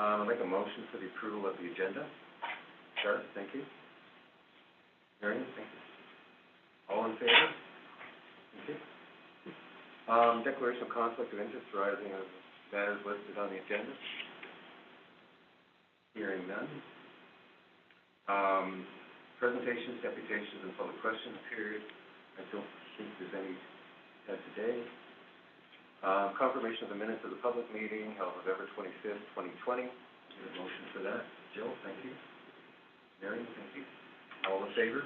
I'd like a motion for the approval of the agenda. Garth, thank you. Marion, thank you. All in favor? Thank you. Declaration of conflict of interest arising out of matters listed on the agenda. Hearing none. Presentations, deputations, and public question period. I don't think there's any today. Confirmation of the minutes of the public meeting held November 25th, 2020. Need a motion for that. Jill, thank you. Marion, thank you. All in favor?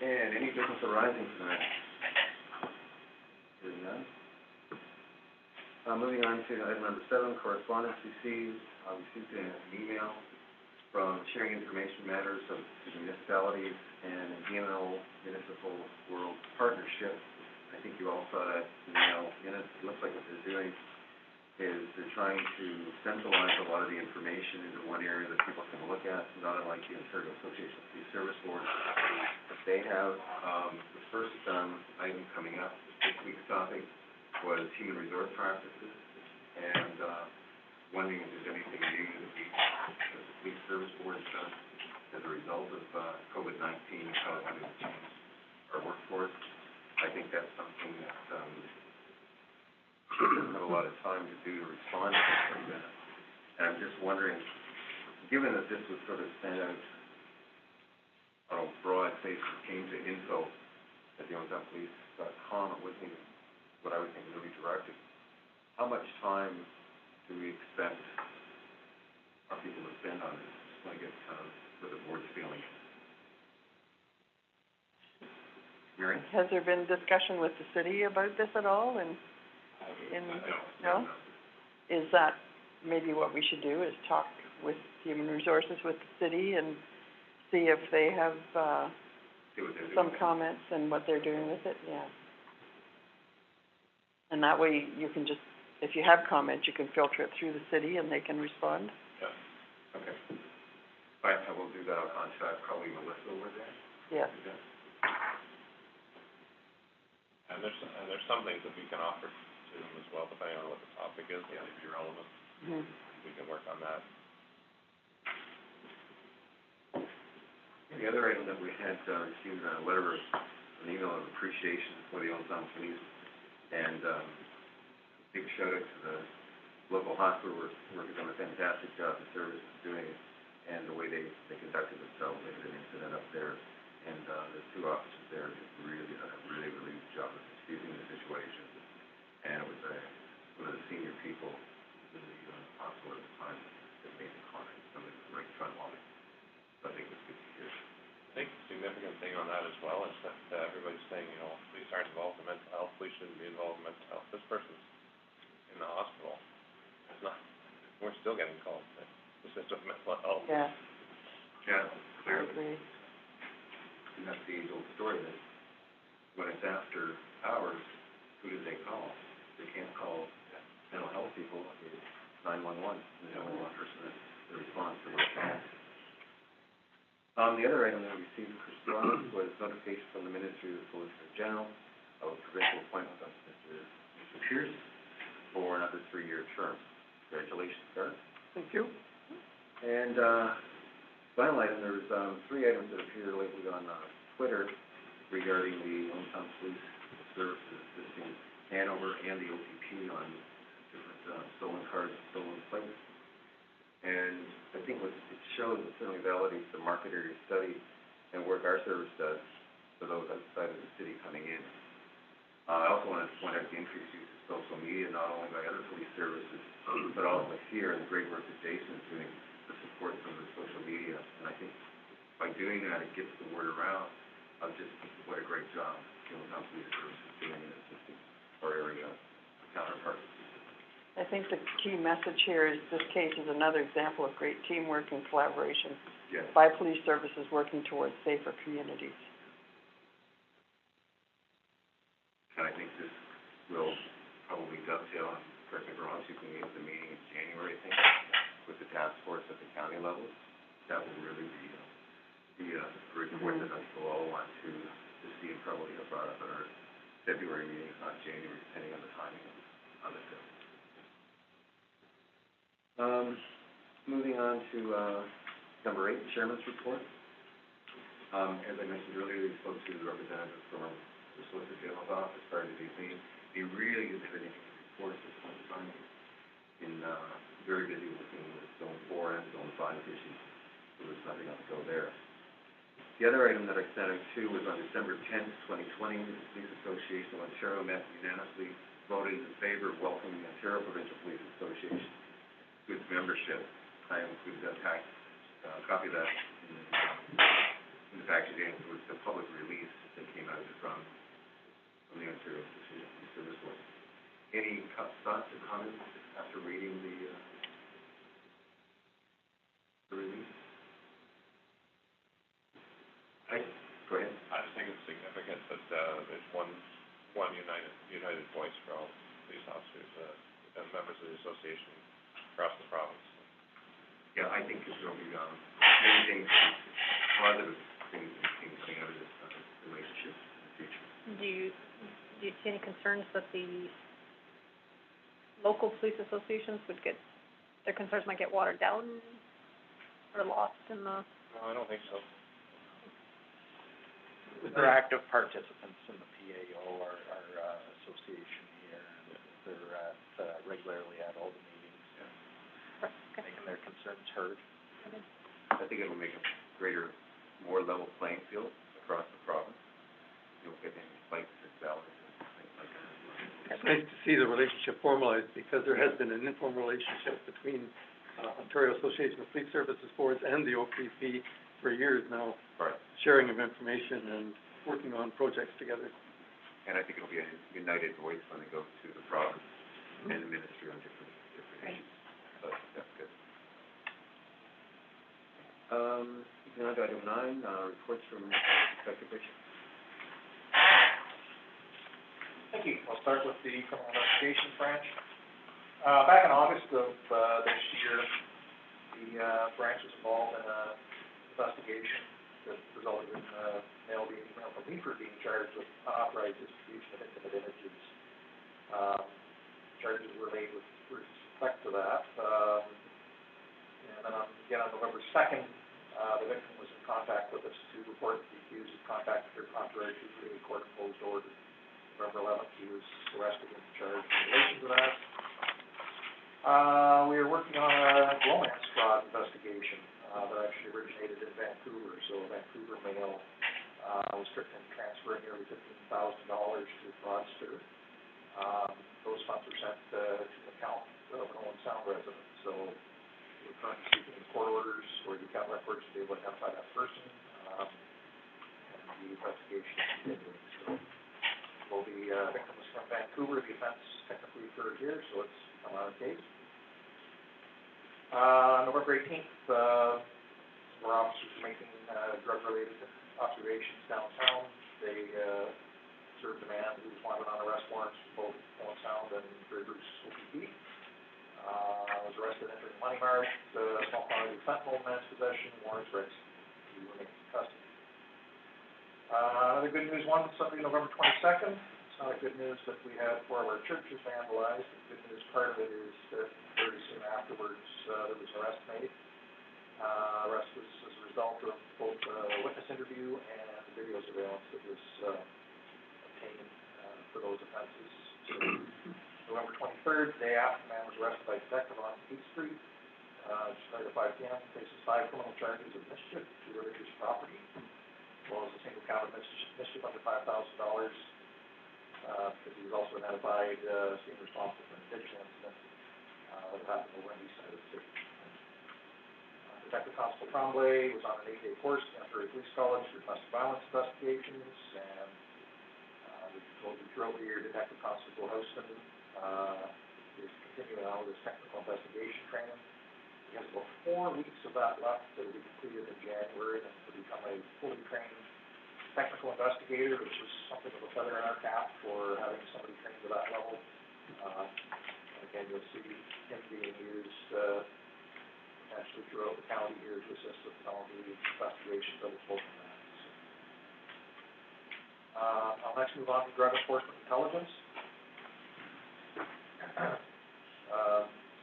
And any business arising tonight? Hearing none. Moving on to item number 7, correspondence received. Received an email from Sharing Information Matters of the municipalities and GMO Municipal World Partnership. I think you all saw that email. And it looks like what they're doing is they're trying to centralize a lot of the information into one area that people can look at, not unlike the Ontario Association of Police Service Boards. They have the first item coming up, this week's topic was human resource practices, and wondering if there's anything new that we, as the Police Service Board, has done as a result of COVID-19, how it has changed our workforce. I think that's something that we don't have a lot of time to do to respond to things like that. And I'm just wondering, given that this was sort of sent out on a broad basis, came to info at the youngtownpolice.com, it wasn't even what I would think really directed. How much time do we expect our people to spend on this? Just want to get kind of where the board's feeling. Mary? Has there been discussion with the city about this at all? And no? Is that maybe what we should do, is talk with Human Resources with the city and see if they have some comments and what they're doing with it? Yeah. And that way you can just, if you have comments, you can filter it through the city and they can respond. Yeah. Okay. All right, I will do that. I'll contact probably Melissa over there. Yeah. And there's some things that we can offer to them as well, depending on what the topic is, that may be relevant. Mm-hmm. We can work on that. The other item that we had received an email of appreciation for the Old Town Police, and big shout out to the local hospital workers on a fantastic job. The service is doing it, and the way they conducted themselves. They had an incident up there, and the 2 officers there did really done a really good job of diffusing the situation. And it was one of the senior people in the hospital at the time that made the comment. Somebody was right front line. So I think it was good to hear. I think the significant thing on that as well is that everybody's saying, you know, police aren't involved in mental health, police shouldn't be involved in mental health. This person's in the hospital. It's not, we're still getting calls that this is just mental health. Yeah. Yeah, clearly. I agree. And that's the age-old story that when it's after hours, who do they call? They can't call mental health people. It's 911. There's only one person that responds to those calls. The other item that we received in correspondence was notification from the Ministry of the Solicitor General of a provincial appointment of Mr. Pierce for another 3-year term. Congratulations, sir. Thank you. And final item, there's 3 items that appear lately on Twitter regarding the Hometown Police Services assisting Hanover and the OPP on different stolen cars and stolen plates. And I think what it shows, it certainly validates the market area study and work our service does for those outside of the city coming in. I also wanted to point out the increased use of social media, not only by other police services, but also here, and the great work that Jason is doing to support some of the social media. And I think by doing that, it gets the word around of just what a great job the Hometown Police Service is doing in assisting our area counterparts. I think the key message here is this case is another example of great teamwork and collaboration by police services working towards safer communities. And I think this will probably dovetail, and correct me if I'm wrong, you can meet the meeting in January, I think, with the task force at the county level. That will really be a report that I think we'll all want to see, and probably have brought up at our February meeting, if not January, depending on the timing of it. Moving on to, number 8, Chairman's Report. As I mentioned earlier, we spoke to the representative from the Solicitor General's office prior to the meeting. He really isn't having any report at this point in time. Been, very busy working with Zone 4 and Zone 5 issues. There was nothing on the go there. The other item that I sent out too was on December 10th, 2020, the Police Association of Ontario met unanimously voted in favor of welcoming the Ontario Provincial Police Association to its membership. I included a copy of that in the fact sheet. It was the public release that came out from the Ontario Association of Police Service Board. Any thoughts or comments after reading the release? Go ahead. I just think it's significant that, there's one united voice for all police officers, and members of the association across the province. Yeah, I think there's going to be, many things, positive things coming out of this, relationship in the future. Do you see any concerns that the local police associations would get, their concerns might get watered down or lost in the? No, I don't think so. They're active participants in the PAO, our association here, and they're regularly at all the meetings, making their concerns heard. I think it'll make a greater, more level playing field across the province. You won't get any spikes in salaries and things like that. It's nice to see the relationship formalized, because there has been an informal relationship between Ontario Association of Police Services Boards and the OPP for years now. Right. Sharing of information and working on projects together. And I think it'll be a united voice when they go to the province and the ministry on different issues. So that's good. Moving on to item 9, reports from respective issues. Thank you. I'll start with the criminal investigations branch. Back in August of this year, the branch was involved in an investigation that resulted in Mel from Leaford being charged with unauthorized distribution of intimate images. Charges were made with respect to that. And then again on November 2nd, the victim was in contact with us to report that the accused had contacted her contrary to the court-imposed order. November 11th, he was arrested and charged in relation to that. We are working on a romance fraud investigation that actually originated in Vancouver. So a Vancouver male was tricked into transferring nearly $15,000 to a fraudster. Those funds were sent to an account of an Owen Sound resident. So we're currently seeking court orders or the account records to be able to identify that person. And the investigation is continuing. So the victim was from Vancouver. The offense technically occurred here, so it's on our case. November 18th, more officers were making drug-related observations downtown. They served a man who was wanted on arrest warrants for both Owen Sound and Grey Bruce OPP. Was arrested entering Money Mart, small quantity of fentanyl in man's possession, warrants for he remains in custody. Another good news one, Sunday, November 22nd. It's not a good news that we had 4 of our churches vandalized. The good news part of it is that very soon afterwards, there was an arrest made. Arrest was as a result of both a witness interview and video surveillance that was obtained for those offenses. So, November 23rd, the day after, the man was arrested by a detective on 8th Street. Just started at 5 p.m. Faces 5 criminal charges of mischief to religious property, as well as a single count of mischief under $5,000. Because he was also identified as being responsible for an addiction incident that happened over on the east side of the city. Detective Constable Tremblay was on an 8-day course at Ontario Police College for domestic violence investigations, and we've told you throughout the year, Detective Constable Houston is continuing on with his technical investigation training. He has about 4 weeks of that left that will be completed in January, and to become a fully trained technical investigator, which is something of a feather in our cap for having somebody trained to that level. Again, you'll see him being used potentially throughout the county here to assist with all the investigations that will flow from that. I'll next move on to drug enforcement intelligence.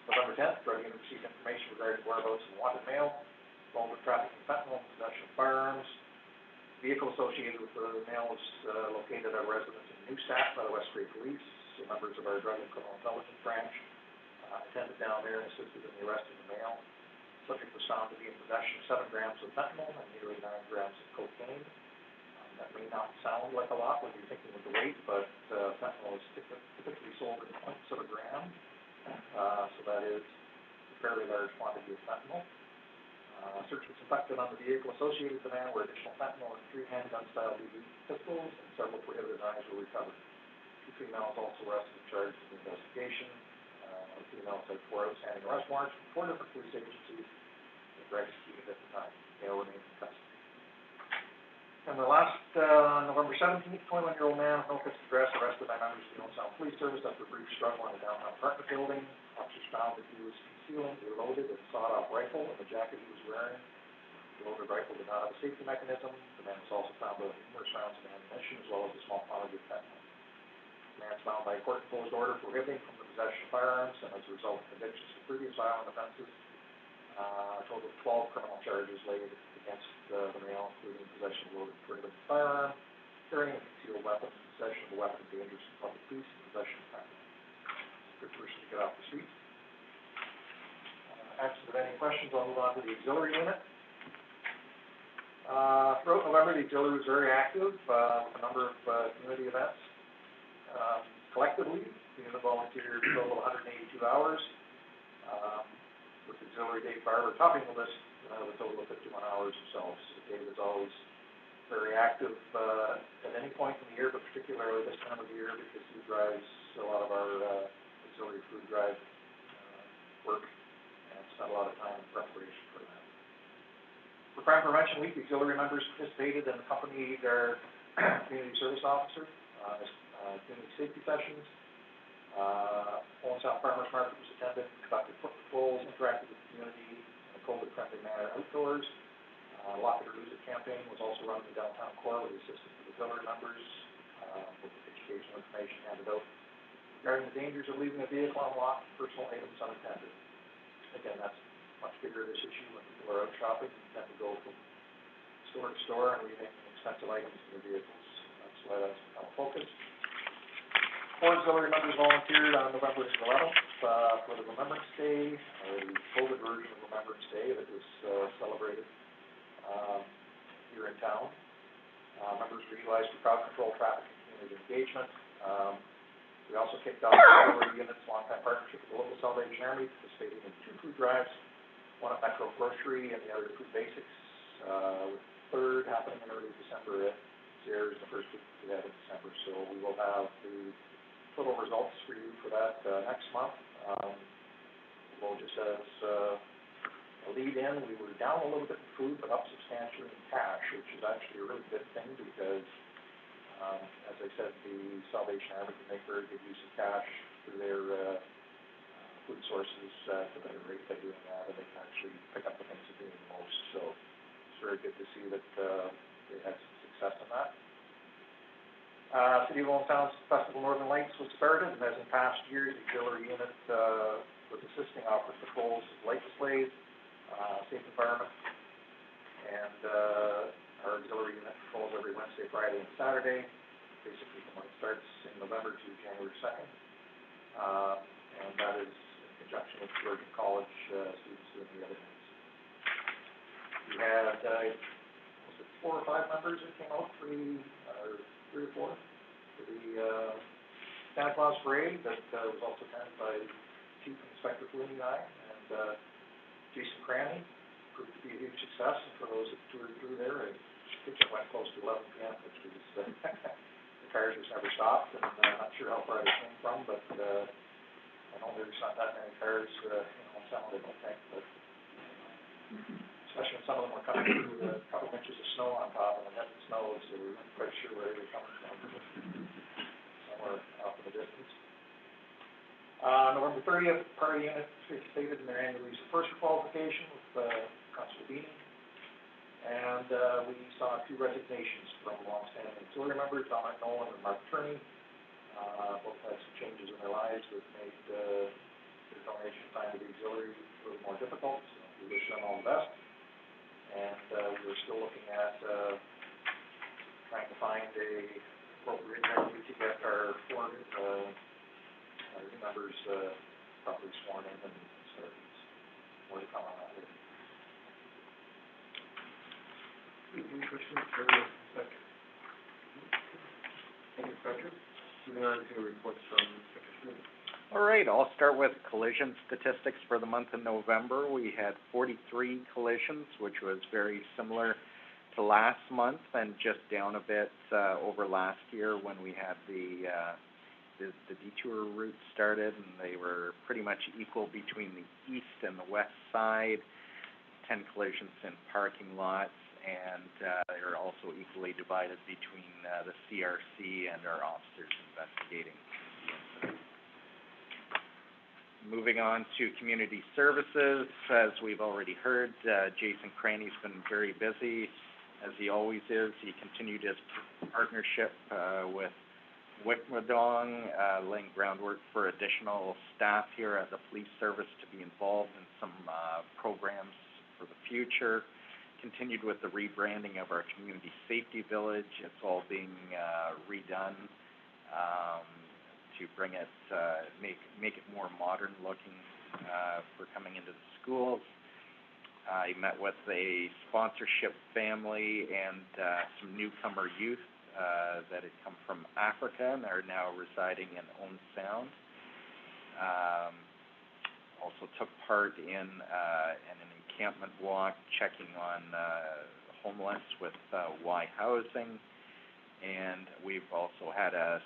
November 10th, drug unit received information regarding whereabouts of wanted male, involved with trafficking fentanyl, and possession of firearms. Vehicle associated with the male was located at a residence in Newstadt by the West Grey Police. So members of our drug and criminal intelligence branch attended down there and assisted in the arrest of the male. Subject was found to be in possession of 7 grams of fentanyl and nearly 9 grams of cocaine. That may not sound like a lot when you're thinking of the weight, but fentanyl is typically sold in points of a gram. So that is a fairly large quantity of fentanyl. Search was conducted on the vehicle associated with the man where additional fentanyl and 3 handgun-style BB pistols and several prohibited knives were recovered. 2 females also arrested and charged in the investigation. The females had 4 outstanding arrest warrants from 4 different police agencies that were executed at the time. They all remain in custody. And the last, November 17th, 21-year-old man with no fixed address arrested by members of the Old Sound Police Service after a brief struggle in a downtown apartment building. Officers found that he was concealing a loaded and sawed-off rifle in the jacket he was wearing. The loaded rifle did not have a safety mechanism. The man was also found with numerous rounds of ammunition as well as a small quantity of fentanyl. The man was found by a court-imposed order prohibiting from the possession of firearms, and as a result of convictions for previous violent offenses, a total of 12 criminal charges laid against the male, including possession of loaded prohibited firearm, carrying a concealed weapon, possession of a weapon dangerous to public peace, and possession of fentanyl. Good person to get off the street. Absent of any questions, I'll move on to the auxiliary unit. Throughout November, the auxiliary was very active with a number of community events. Collectively, the unit volunteered a total of 182 hours. With auxiliary Dave Barber topping the list with a total of 51 hours himself. So Dave is always very active at any point in the year, but particularly this time of the year because he drives a lot of our auxiliary food drive work and spent a lot of time in preparation for that. For Crime Prevention Week, the auxiliary members participated and accompanied their community service officer community safety sessions. Old Sound Farmers Market was attended, conducted foot patrols, interacted with the community in a COVID-friendly manner outdoors. Lock It or Lose It campaign was also run in the downtown core with the assistance of auxiliary members, with educational information handed out regarding the dangers of leaving a vehicle unlocked, personal items unattended. Again, that's much bigger this issue when people are out shopping and tend to go from store to store and leaving expensive items in their vehicles. That's why that's become a focus. 4 auxiliary members volunteered on November 11th for the Remembrance Day, or the COVID version of Remembrance Day that was celebrated here in town. Members were utilized for crowd control, traffic, and community engagement. We also kicked off the auxiliary unit's longtime partnership with the local Salvation Army, participating in 2 food drives, one at Metro Grocery and the other at Food Basics, with the 3rd happening in early December at Sears, the 1st week we have in December. So we will have the total results for you for that next month. Well, just as a lead-in, we were down a little bit in food, but up substantially in cash, which is actually a really good thing because, as I said, the Salvation Army can make very good use of cash through their food sources at a better rate by doing that, and they can actually pick up the things that they need the most. So it's very good to see that they had some success in that. City of Old Sound's Festival Northern Lights was started, and as in past years, the auxiliary unit was assisting officer patrols, light displays, safe environment, and our auxiliary unit patrols every Wednesday, Friday, and Saturday, basically from when it starts in November to January 2nd, and that is in conjunction with Georgian College students doing the other things. We had, was it 4 or 5 members that came out for the, or 3 or 4, for the Santa Claus Parade that was also attended by Chief Inspector Flooney and I, and Jason Cranny. Proved to be a huge success, and for those that toured through there, I think it went close to 11 p.m., which was, the cars just never stopped, and I'm not sure how far they came from, but I know there's not that many cars, on Sound, I don't think, but especially when some of them were coming through with a couple of inches of snow on top, and the heavy snow, so we weren't quite sure where they were coming from, somewhere off in the distance. November 30th, party unit participated in their annual use of first qualification with Constable Beanie. And, we saw 2 resignations from longstanding auxiliary members, Dominic Nolan and Mark Turney. Both had some changes in their lives that made, their donation time to the auxiliary a little more difficult, so we wish them all the best. And, we're still looking at, trying to find a appropriate venue to get our 4, new members, properly sworn in and started. More to come on that later. Any questions for the inspector? Thank you, Inspector. Moving on to reports from Inspector Schmidt. All right, I'll start with collision statistics for the month of November. We had 43 collisions, which was very similar to last month and just down a bit, over last year when we had the detour route started, and they were pretty much equal between the east and the west side. 10 collisions in parking lots, and they are also equally divided between the CRC and our officers investigating the incident. Moving on to community services, as we've already heard, Jason Craney's been very busy, as he always is. He continued his partnership with Wickmadong, laying groundwork for additional staff here at the police service to be involved in some programs for the future. Continued with the rebranding of our community safety village. It's all being redone to bring it, make it more modern looking for coming into the schools. I met with a sponsorship family and some newcomer youth that had come from Africa and are now residing in Owen Sound. Also took part in an encampment walk, checking on homeless with Y Housing, and we've also had a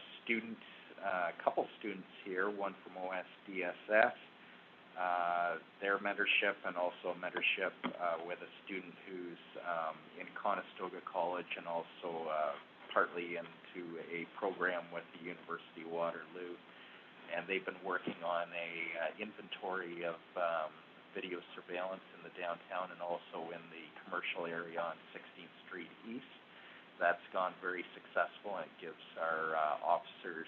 couple students here, one from OSDSS, their mentorship, and also a mentorship with a student who's in Conestoga College and also partly into a program with the University of Waterloo. And they've been working on a inventory of video surveillance in the downtown and also in the commercial area on 16th Street East. That's gone very successful, and it gives our officers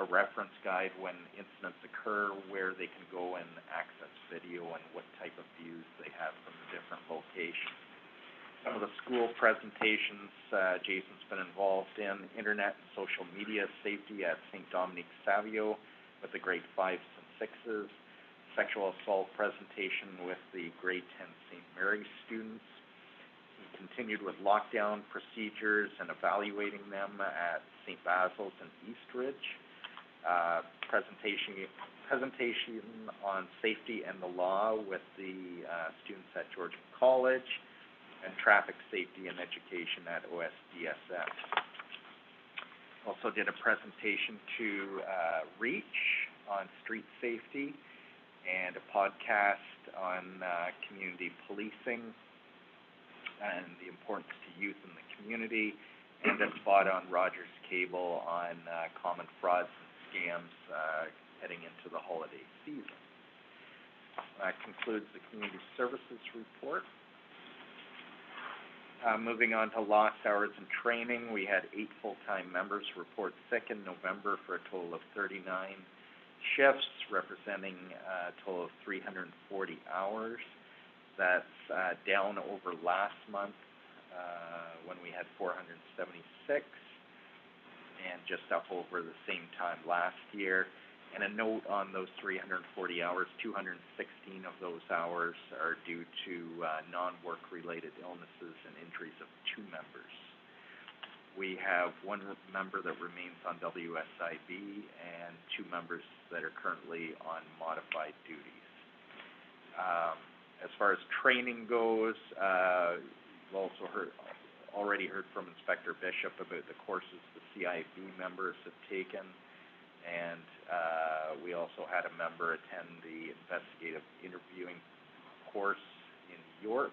a reference guide when incidents occur, where they can go and access video and what type of views they have from the different locations. Some of the school presentations Jason's been involved in: internet and social media safety at St. Dominique Savio with the grade 5s and 6s, sexual assault presentation with the grade 10 St. Mary's students. He continued with lockdown procedures and evaluating them at St. Basil's and Eastridge. Presentation on safety and the law with the students at Georgian College, and traffic safety and education at OSDSS. Also did a presentation to REACH on street safety, and a podcast on community policing and the importance to youth in the community, and a spot on Rogers Cable on common frauds and scams heading into the holiday season. That concludes the community services report. Moving on to lost hours and training, we had 8 full-time members report sick in November for a total of 39 shifts, representing a total of 340 hours. That's down over last month when we had 476, and just up over the same time last year. And a note on those 340 hours, 216 of those hours are due to non-work related illnesses and injuries of 2 members. We have 1 member that remains on WSIB and 2 members that are currently on modified duties. As far as training goes, we've also already heard from Inspector Bishop about the courses the CIB members have taken. And we also had a member attend the investigative interviewing course in York,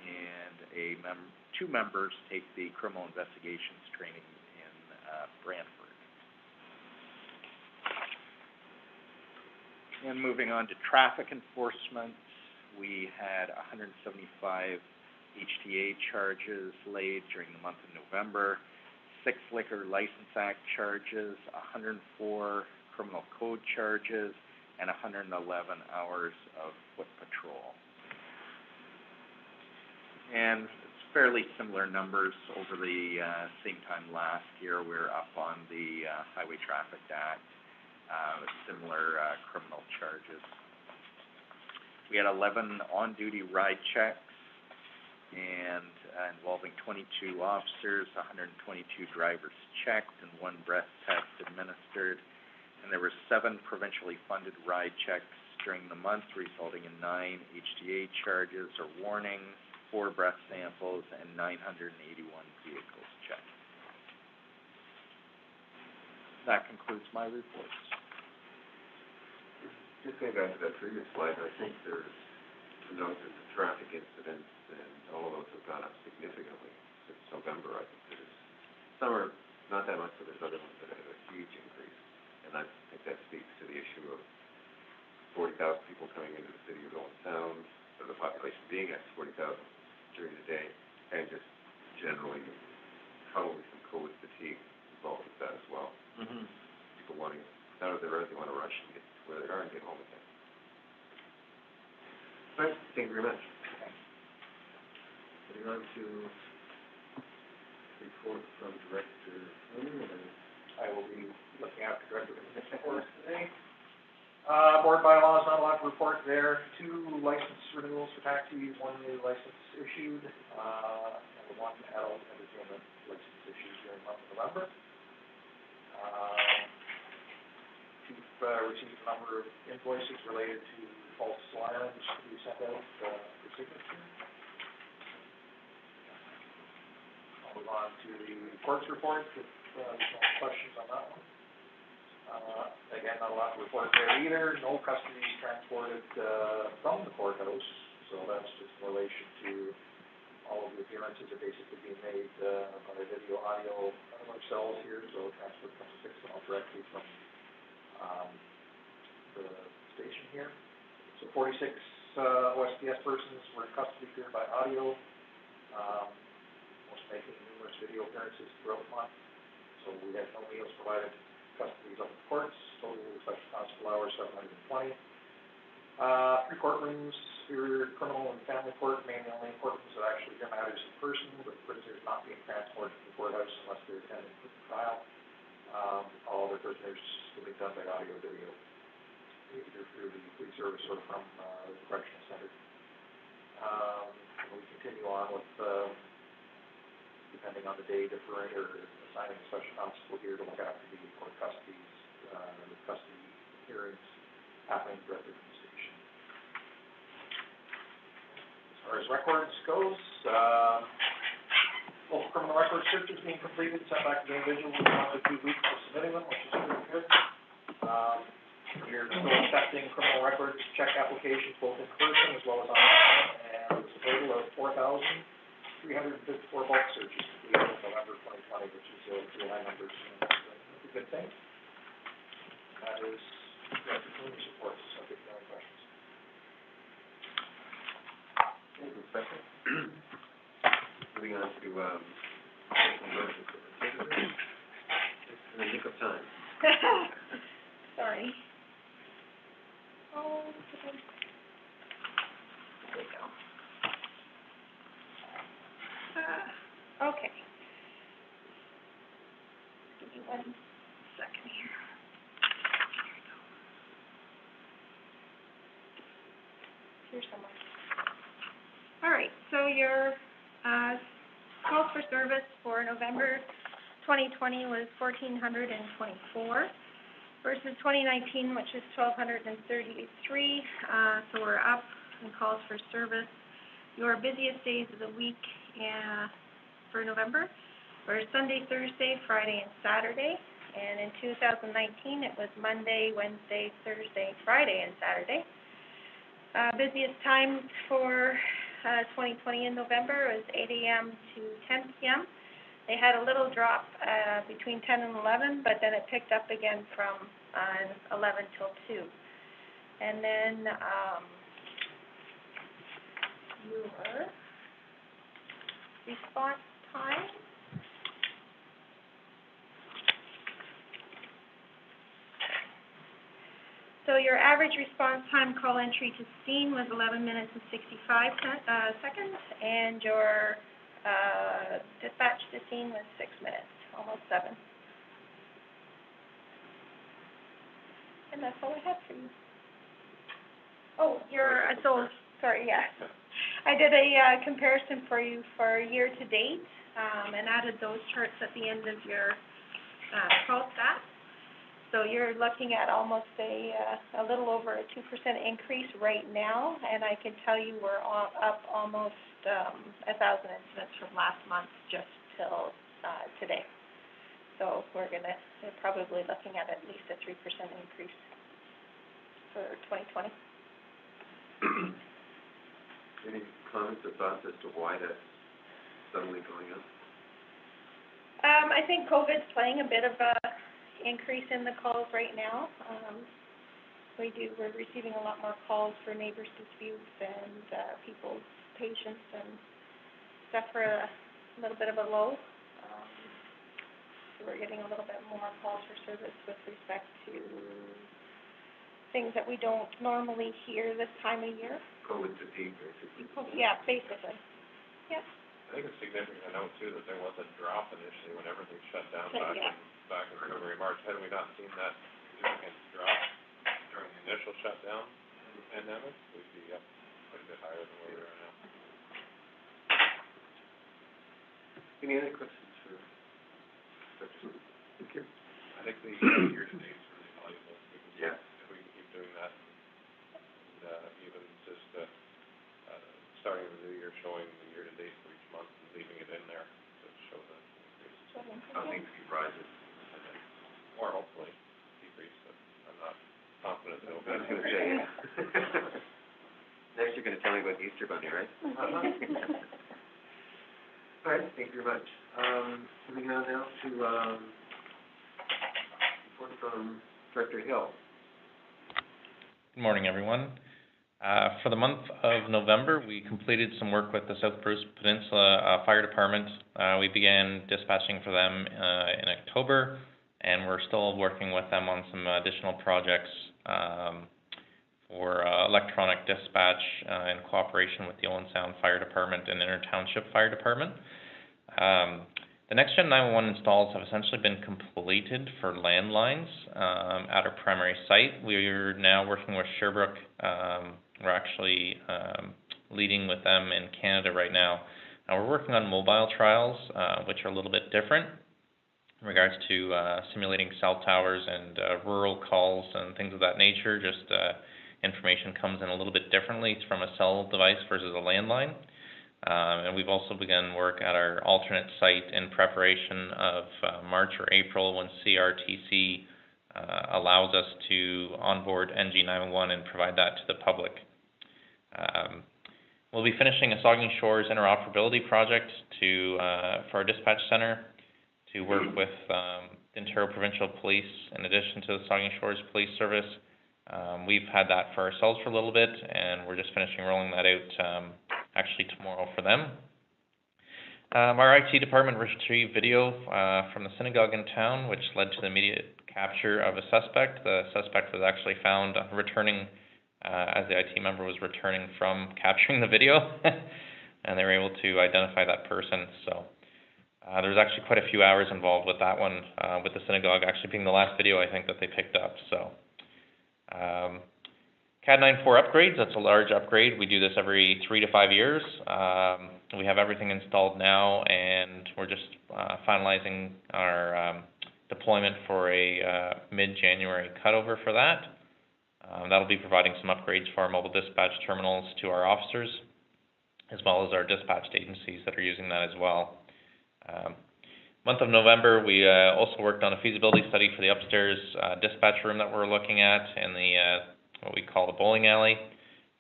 and 2 members take the criminal investigations training in Brantford. And moving on to traffic enforcement, we had 175 HTA charges laid during the month of November, 6 Liquor License Act charges, 104 criminal code charges, and 111 hours of foot patrol. And it's fairly similar numbers over the same time last year. We're up on the Highway Traffic Act, similar criminal charges. We had 11 on-duty ride checks and involving 22 officers, 122 drivers checked, and 1 breath test administered. And there were 7 provincially funded ride checks during the month, resulting in 9 HTA charges or warnings, 4 breath samples, and 981 vehicles checked. That concludes my reports. Just going back to that previous slide, I think there's a note that the traffic incidents and all of those have gone up significantly since November. I think there's, some are not that much, but there's other ones that have a huge increase. And I think that speaks to the issue of 40,000 people coming into the city of Owen Sound, or the population being at 40,000 during the day, and just generally probably some COVID fatigue involved with that as well. Mm-hmm. People wanting out of their road, they want to rush and get to where they are and get home again. Right, thank you very much. Moving on to report from Director Flynn, and I will be looking after Director Commission reports today. Board bylaws, not a lot to report there. 2 license renewals for taxis, 1 new license issued, and 1 adult entertainment license issued during the month of November. Chief received a number of invoices related to false alarms to be sent out for signature. I'll move on to the courts report if there's no questions on that one. Again, not a lot to report there either. No custody transported from the courthouse, so that's just in relation to all of the appearances are basically being made by video, audio, ourselves here, so transfer comes to 6 miles directly from the station here. So 46 OSPS persons were in custody here by audio, most making numerous video appearances throughout the month. So we had no meals provided, custody of the courts, total special constable hours 720. 3 courtrooms, Superior Criminal and Family Court, mainly only courtrooms that actually hear matters in person, with prisoners not being transported to the courthouse unless they're attending the trial. All other prisoners will be done by audio video, either through the police service or from the correctional center. We continue on with, depending on the day, deferring or assigning a special constable here to look after the court custodies, the custody hearings happening directly from the station. As far as records goes, local criminal record searches being completed, sent back to the individual within 1 to 2 weeks of submitting them, which is pretty good. We're still accepting criminal records check applications both in person as well as online, and it's a total of 4,354 bulk searches completed in November 2020, which is pretty high numbers, and that's a good thing. That is Director Flyn's report, so if you have any questions. Thank you, Inspector. Moving on to, it's in the nick of time. Sorry. Oh, there we go. Okay. Give me 1 second here. Here somewhere. All right, so your calls for service for November 2020 was 1,424 versus 2019, which is 1,233. So we're up in calls for service. Your busiest days of the week for November were Sunday, Thursday, Friday, and Saturday. And in 2019, it was Monday, Wednesday, Thursday, Friday, and Saturday. Busiest time for 2020 in November was 8 a.m. to 10 p.m. They had a little drop between 10 and 11, but then it picked up again from 11 till 2. And then your response time. So your average response time call entry to scene was 11 minutes and 65 seconds, and your dispatch to scene was 6 minutes, almost 7. And that's all I have for you. Oh, sorry, yeah. I did a comparison for you for year to date, and added those charts at the end of your call stats. So you're looking at almost a little over a 2% increase right now, and I can tell you we're up almost 1,000 incidents from last month just till today. So we're probably looking at least a 3% increase for 2020. Any comments or thoughts as to why that's suddenly going up? I think COVID's playing a bit of a increase in the calls right now. We're receiving a lot more calls for neighbors' disputes and people's patients and stuff for a little bit of a low. So we're getting a little bit more calls for service with respect to things that we don't normally hear this time of year. COVID fatigue, basically. Yeah, basically. Yep. I think it's significant to note too that there was a drop initially when everything shut down back in February, March. Had we not seen that significant drop during the initial shutdown in the pandemic, we'd be up quite a bit higher than where we are now. Any other questions for Dr. Thank you. I think the year-to-date is really valuable. If we can keep doing that, and even just starting the new year, showing the year-to-date for each month and leaving it in there to show the increase. I think it rises. Or hopefully decrease, but I'm not confident that it'll be. I was gonna say, next you're gonna tell me about the Easter Bunny, right? All right, thank you very much. Moving on now to, report from Director Hill. Good morning, everyone. For the month of November, we completed some work with the South Bruce Peninsula Fire Department. We began dispatching for them in October, and we're still working with them on some additional projects for electronic dispatch in cooperation with the Owen Sound Fire Department and Inner Township Fire Department. The next-gen 911 installs have essentially been completed for landlines at our primary site. We're now working with Sherbrooke. We're actually leading with them in Canada right now. We're working on mobile trials, which are a little bit different in regards to simulating cell towers and rural calls and things of that nature. Just information comes in a little bit differently. It's from a cell device versus a landline. And we've also begun work at our alternate site in preparation of March or April when CRTC allows us to onboard NG911 and provide that to the public. We'll be finishing a Saugeen Shores interoperability project for our dispatch center to work with the Ontario Provincial Police in addition to the Saugeen Shores Police Service. We've had that for ourselves for a little bit, and we're just finishing rolling that out actually tomorrow for them. Our IT department retrieved video from the synagogue in town, which led to the immediate capture of a suspect. The suspect was actually found returning as the IT member was returning from capturing the video, and they were able to identify that person. So there was actually quite a few hours involved with that one, with the synagogue actually being the last video I think that they picked up. So CAD 9.4 upgrades, that's a large upgrade. We do this every 3 to 5 years. We have everything installed now, and we're just finalizing our deployment for a mid-January cutover for that. That'll be providing some upgrades for our mobile dispatch terminals to our officers, as well as our dispatched agencies that are using that as well. Month of November, we also worked on a feasibility study for the upstairs dispatch room that we're looking at in the what we call the bowling alley,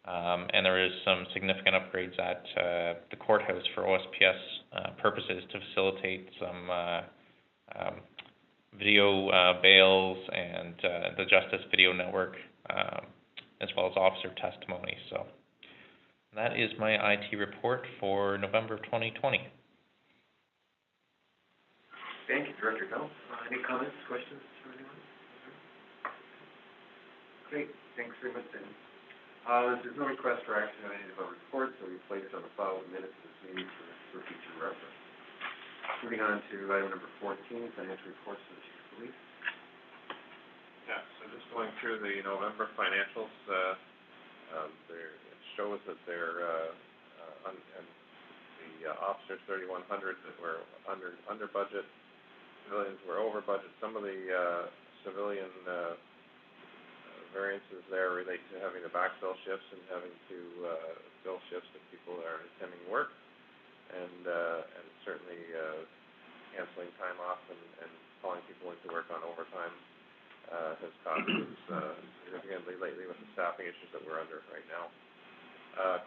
and there is some significant upgrades at the courthouse for OSPS purposes to facilitate some video bails and the Justice Video Network, as well as officer testimony. So that is my IT report for November 2020. Director Bell, any comments, questions from anyone? Great, thanks very much, Dan. There's no request for action on any of our reports, so we place on the file the minutes of this meeting for future reference. Moving on to item number 14, financial reports of the chief of police. Yeah, so just going through the November financials, it shows that they're, and the officers 3,100 that were under budget, civilians were over budget. Some of the, civilian, variances there relate to having to backfill shifts and having to, fill shifts that people are intending to work. And certainly, canceling time off and calling people into work on overtime, has cost us, significantly lately with the staffing issues that we're under right now.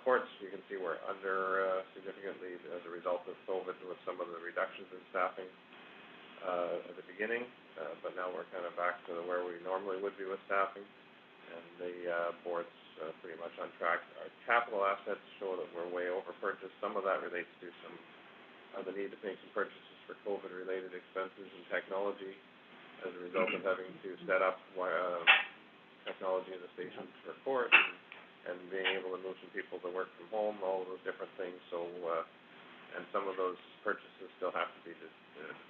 Courts, you can see we're under, significantly as a result of COVID with some of the reductions in staffing, at the beginning, but now we're kind of back to where we normally would be with staffing, and the, board's, pretty much on track. Our capital assets show that we're way over purchased. Some of that relates to some, the need to make some purchases for COVID-related expenses and technology as a result of having to set up, technology in the stations for court and being able to move some people to work from home, all of those different things. So, and some of those purchases still have to be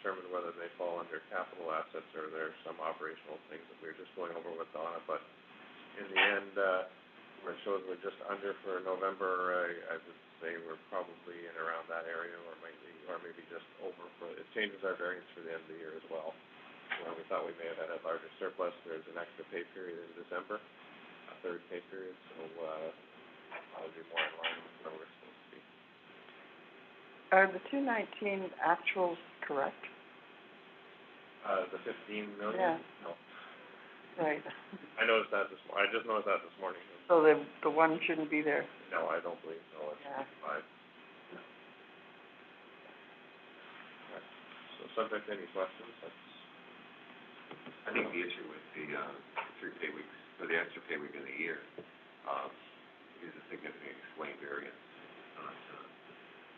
determined whether they fall under capital assets or there's some operational things that we're just going over with Donna. But in the end, where it shows we're just under for November, I would say we're probably in around that area, or maybe just over. It changes our variance for the end of the year as well. Where we thought we may have had a larger surplus, there's an extra pay period in December, a third pay period, so I'll be more in line with where we're supposed to be. Are the 219 actuals correct? The 15 million? Yeah. No. Right. I noticed that I just noticed that this morning. So the one shouldn't be there? No, I don't believe so. It's Yeah. 5. Right. So subject to any questions, I think the issue with the, 3 pay weeks, or the extra pay week in the year, is a significant explained variance.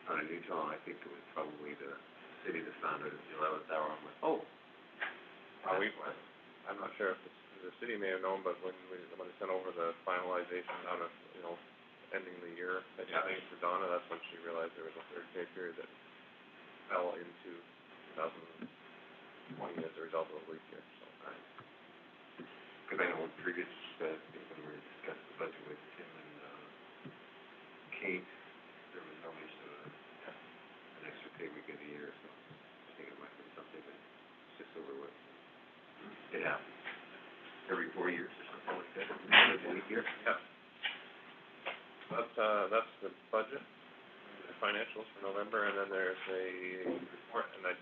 Not unusual, and I think it was probably the city that found it at the 11th hour, and went, oh. I'm not sure if the city may have known, but when they sent over the finalization out of, ending the year, I think for Donna, that's when she realized there was a third pay period that fell into 2020 as a result of the leap year, so. Because I know previous, when we were discussing the budget with Tim and, Kate, there was no mention of an extra pay week in the year, so I think it might be something that it's just over with. It happens every 4 years or something like that, every year. Yeah. That's the budget, the financials for November, and then there's a report, and it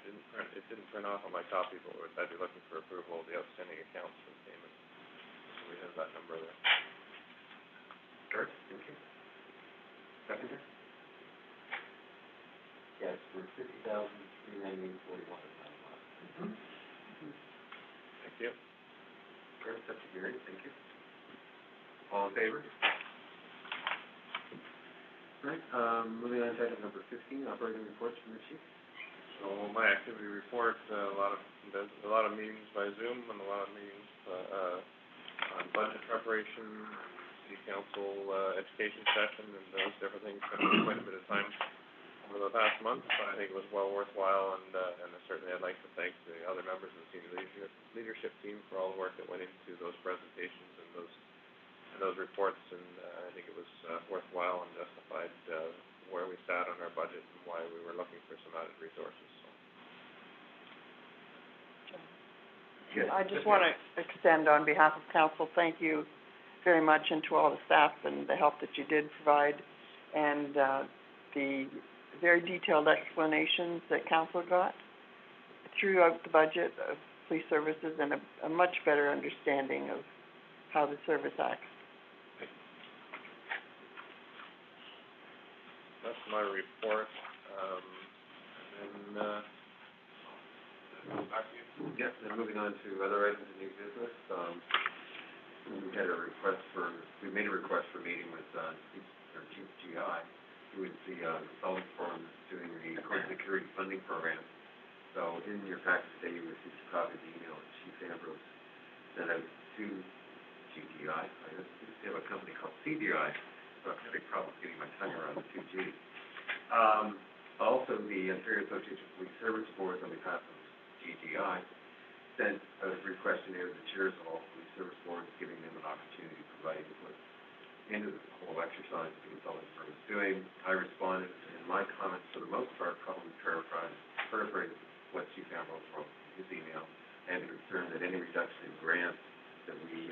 didn't print off on my copy, but I'd be looking for approval of the outstanding accounts for payment. So we have that number there. Sure, thank you. Seconder? Yes, for $50,398.41. Thank you. Great, that's carried, thank you. All in favor? Right, moving on to item number 15, operating reports from the chief. So my activity report, a lot of meetings by Zoom and a lot of meetings, on budget preparation, city council, education session, and those different things. Spent quite a bit of time over the past month, but I think it was well worthwhile, and certainly I'd like to thank the other members of the senior leadership team for all the work that went into those presentations and those reports, and I think it was worthwhile and justified where we sat on our budget and why we were looking for some added resources. So. Yes. I just want to extend on behalf of council, thank you very much, and to all the staff and the help that you did provide, and the very detailed explanations that council got throughout the budget of police services, and a much better understanding of how the service acts. That's my report, and then, back to you. Yes, and moving on to other items of new business, we made a request for meeting with, Chief GI, who is the consulting firm that's doing the court security funding program. So in your package today, you received a copy of the email that Chief Ambrose sent out to GDI. I used to have a company called CDI, so I'm having problems getting my tongue around the two Gs. Also, the Ontario Association of Police Service Boards, on behalf of GDI, sent a brief questionnaire to the chairs of all police service boards, giving them an opportunity to provide input into the whole exercise that the consulting firm is doing. I responded, in my comments, for the most part, probably paraphrased what Chief Ambrose wrote in his email, and the concern that any reduction in grants that we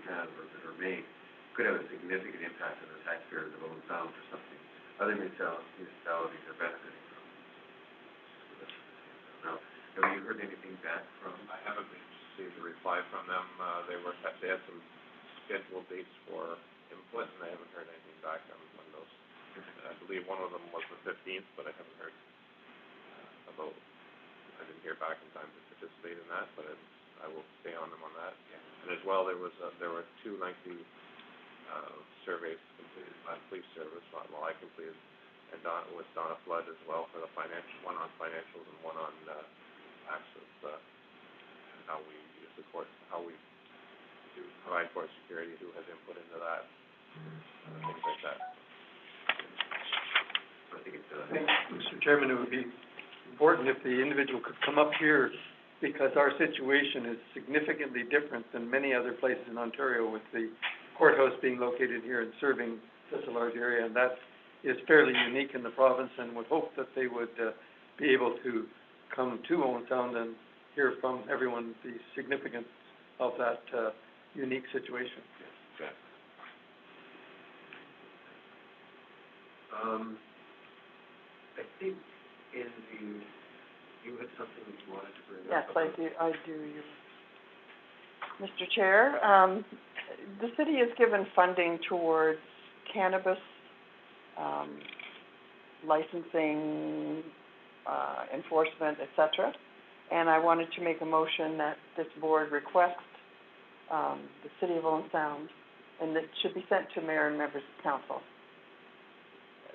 have or that are made could have a significant impact on the taxpayers of Owen Sound for something other municipalities are benefiting from. Now, have you heard anything back from? I haven't received a reply from them. They had some scheduled dates for input, and I haven't heard anything back on those. I believe one of them was the 15th, but I haven't heard I didn't hear back in time to participate in that, but I will stay on them on that. Yeah. And as well, there were two lengthy surveys completed by police service, well, I completed, and with Donna Flood as well for the one on financials and one on acts of how we use the court, how we do provide court security, who has input into that, things like that. I think it's I think, Mr. Chairman, it would be important if the individual could come up here, because our situation is significantly different than many other places in Ontario, with the courthouse being located here and serving such a large area, and that is fairly unique in the province, and would hope that they would be able to come to Owen Sound and hear from everyone the significance of that unique situation. Yes, I think you had something that you wanted to bring up. Yes, I do. Mr. Chair, the city has given funding towards cannabis, licensing, enforcement, et cetera. And I wanted to make a motion that this board request, the city of Owen Sound, and it should be sent to mayor and members of council,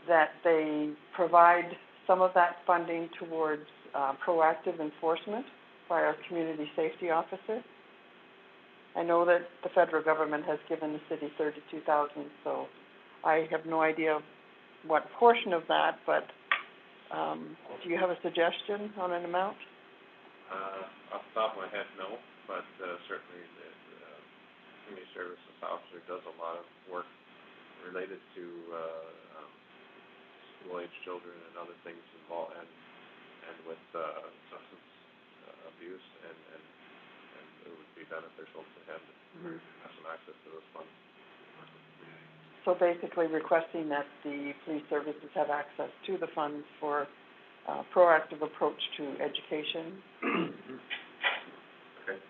that they provide some of that funding towards proactive enforcement by our community safety officer. I know that the federal government has given the city $32,000, so I have no idea what portion of that, but do you have a suggestion on an amount? Off the top of my head, no, but certainly the community services officer does a lot of work related to school-age children and other things involved, and with substance abuse, and it would be beneficial to him to have some access to those funds. So basically requesting that the police services have access to the funds for proactive approach to education. Okay.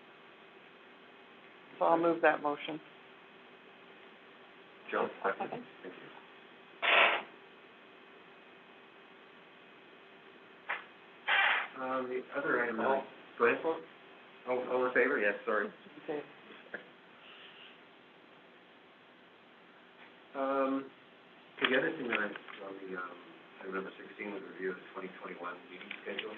So I'll move that motion. Joe, second. Thank you. The other item, go ahead, Paul. All in favor? Yes, sorry. Okay. The other thing that on the, item number 16 was a review of the 2021 meeting schedule.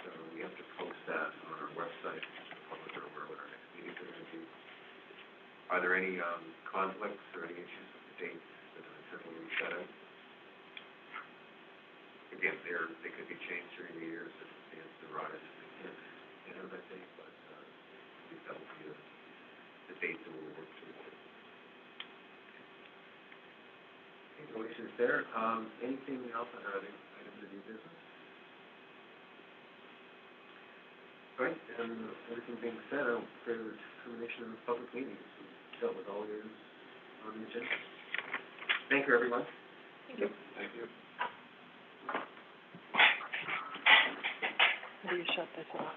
So we have to post that on our website, so the public are aware what our next meetings are going to be. Are there any conflicts or any issues with the dates that are typically set out? Again, they could be changed during the year, so it's the rise, that date, but I think that will be the date that we'll work towards. Okay, no issues there. Anything else on our other items of new business? All right, and everything being said, I'll declare the termination of the public meetings. We've dealt with all items on the agenda. Thank you, everyone. Thank you. Thank you. How do you shut this off?